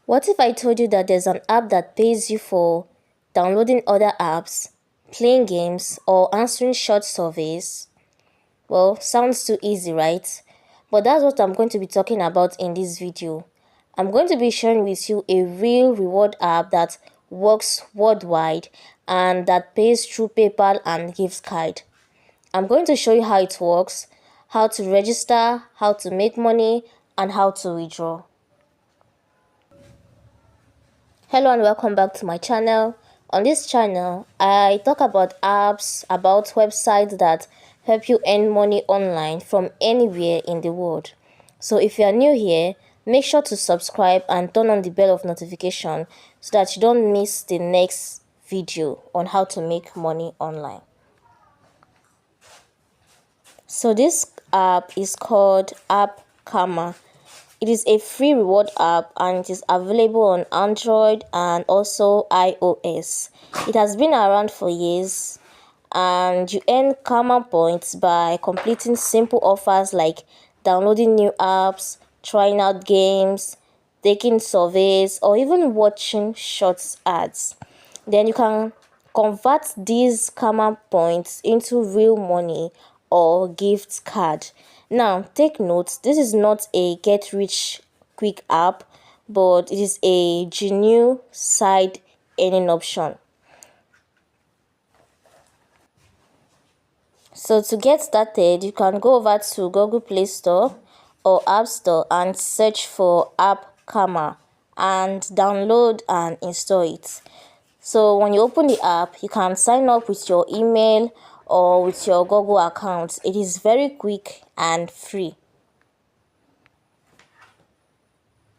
What if I told you that there's an app that pays you for downloading other apps, playing games, or answering short surveys? Well, sounds too easy, right? But that's what I'm going to be talking about in this video. I'm going to be sharing with you a real reward app that works worldwide and that pays through PayPal and gift card. I'm going to show you how it works, how to register, how to make money, and how to withdraw. Hello and welcome back to my channel. On this channel, I talk about apps, about websites that help you earn money online from anywhere in the world. So if you are new here, make sure to subscribe and turn on the bell of notification so that you don't miss the next video on how to make money online. So this app is called AppKarma. It is a free reward app and it is available on Android and also iOS. It has been around for years and you earn karma points by completing simple offers like downloading new apps, trying out games, taking surveys, or even watching short ads. Then you can convert these karma points into real money or gift card. Now take note, this is not a get rich quick app, but it is a genuine side earning option. So to get started, you can go over to Google Play Store or App Store and search for AppKarma and download and install it. So when you open the app, you can sign up with your email or with your Google account. It is very quick and free.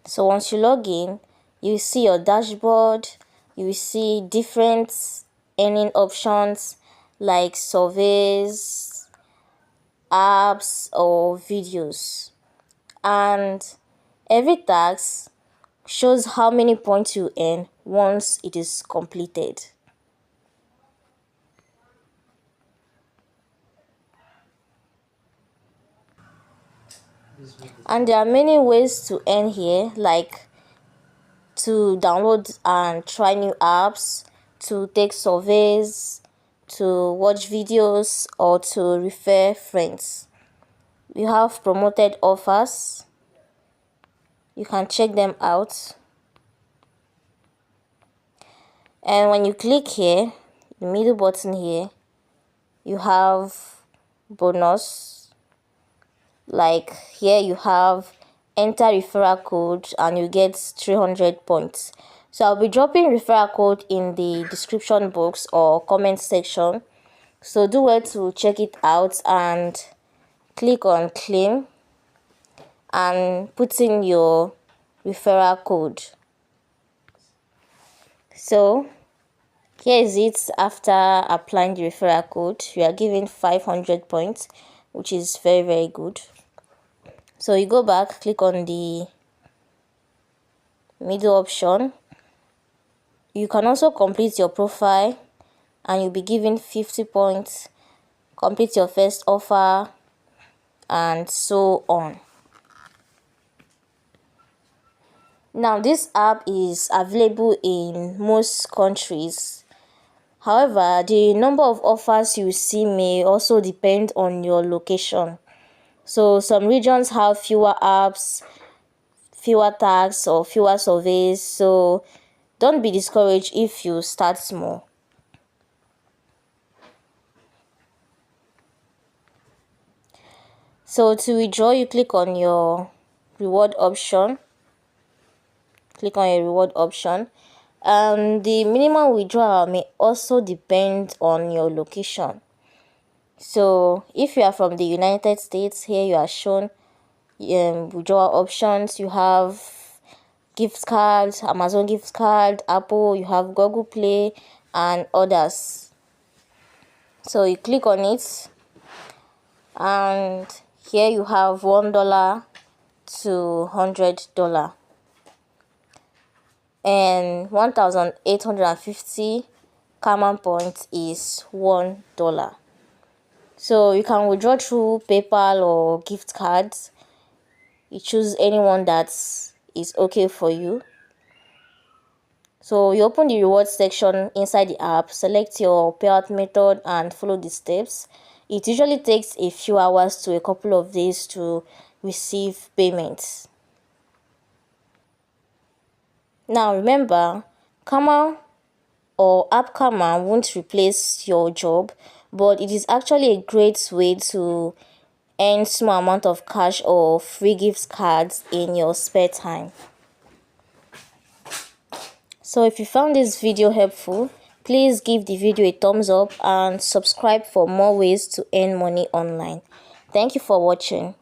So once you log in, you see your dashboard, you will see different earning options like surveys, apps or videos, and every task shows how many points you earn once it is completed. And there are many ways to earn here, like to download and try new apps, to take surveys, to watch videos, or to refer friends. We have promoted offers. You can check them out. And when you click here, the middle button here, you have bonus. Like here you have enter referral code and you get 300 points. So I'll be dropping referral code in the description box or comment section, so do well to check it out and click on claim and put in your referral code. So here is it. After applying the referral code, you are given 500 points, which is very good. So you go back, click on the middle option. You can also complete your profile and you'll be given 50 points, complete your first offer, and so on. Now this app is available in most countries. However, the number of offers you see may also depend on your location. So some regions have fewer apps, fewer tags, or fewer surveys, so don't be discouraged if you start small. So to withdraw, you click on your reward option. Click on your reward option. The minimum withdrawal may also depend on your location. So if you are from the United States, here you are shown withdrawal options. You have gift cards, Amazon gift card, Apple, you have Google Play, and others. So you click on it, and here you have $1 to $100, and 1,850 karma points is $1. So you can withdraw through PayPal or gift cards. You choose anyone that is okay for you. So you open the rewards section inside the app, select your payout method and follow the steps. It usually takes a few hours to a couple of days to receive payments. Now remember, Karma or AppKarma won't replace your job, but it is actually a great way to earn small amount of cash or free gift cards in your spare time. So if you found this video helpful, please give the video a thumbs up and subscribe for more ways to earn money online. Thank you for watching.